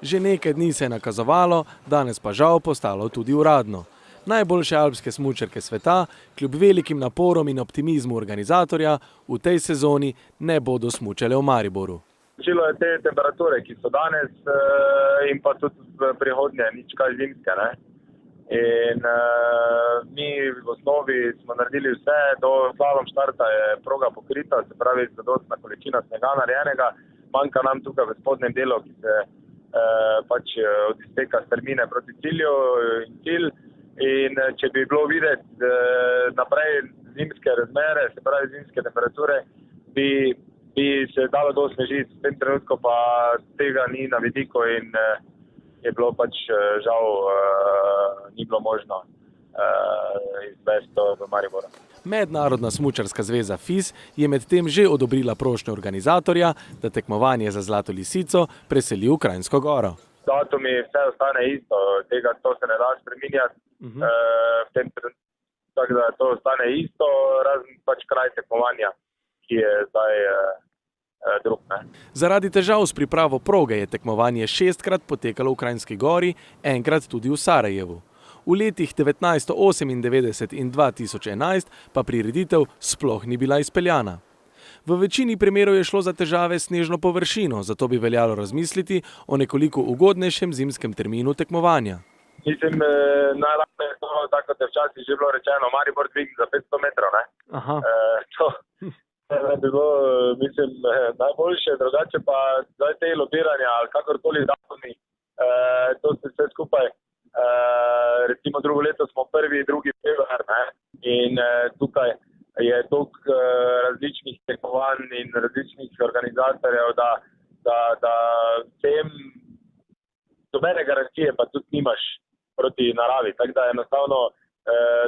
Že nekaj dni se je nakazovalo, danes pa žal postalo tudi uradno. Najboljše alpske smučarke sveta, kljub velikim naporom in optimizmu organizatorja, v tej sezoni ne bodo smučale v Mariboru. Čilo je te temperature, ki so danes in pa tudi v prihodnje, nič kaj zimske. In mi v osnovi smo naredili vse, do slalom štarta je proga pokrita, se pravi zadostna količina snega narejenega. Manjka nam tukaj v spodnjem delu, ki se pač od izteka strmine proti cilju in cilj. In če bi bilo videti naprej zimske razmere, se pravi zimske temperature, bi se dalo dosnežiti. V tem trenutku pa tega ni na vidiku in je bilo pač žal ni bilo možno izvesti to v Mariboru. Mednarodna smučarska zveza FIS je medtem že odobrila prošnjo organizatorja, da tekmovanje za Zlato lisico preseli v Kranjsko Goro. Datumi vse ostane isto, to se ne da spreminjati. Tako da to ostane isto, razen pač kraj tekmovanja, ki je zdaj drug. Zaradi težav s pripravo proge je tekmovanje 6-krat potekalo v Kranjski Gori, enkrat tudi v Sarajevu. V letih 1998 in 2011 pa prireditev sploh ni bila izpeljana. V večini primerov je šlo za težave s snežno površino, zato bi veljalo razmisliti o nekoliko ugodnejšem zimskem terminu tekmovanja. Mislim, najlažje je to, tako kot je včasih že bilo rečeno, Maribor dvigne za 500 metrov. To bi bilo, mislim, najboljše, drugače pa zdaj te lobiranja ali kakorkoli datumi, to se vse skupaj. Recimo drugo leto smo 1. 2. februar in tukaj je toliko različnih tekmovanj in različnih organizatorjev, da tem dobene garancije pa tudi nimaš proti naravi. Tako da enostavno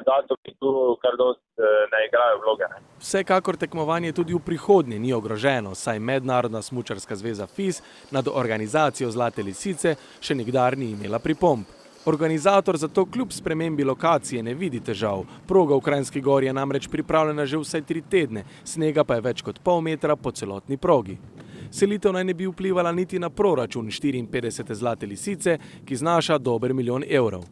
datumi tu kar dosti ne igrajo vloge. Vsekakor tekmovanje tudi v prihodnje ni ogroženo, saj Mednarodna smučarska zveza FIS nad organizacijo Zlate lisice še nikdar ni imela pripomb. Organizator zato kljub spremembi lokacije ne vidi težav. Proga v Kranjski Gori je namreč pripravljena že vsaj 3 tedne, snega pa je več kot pol metra po celotni progi. Selitev naj ne bi vplivala niti na proračun 54. Zlate lisice, ki znaša dober milijon evrov.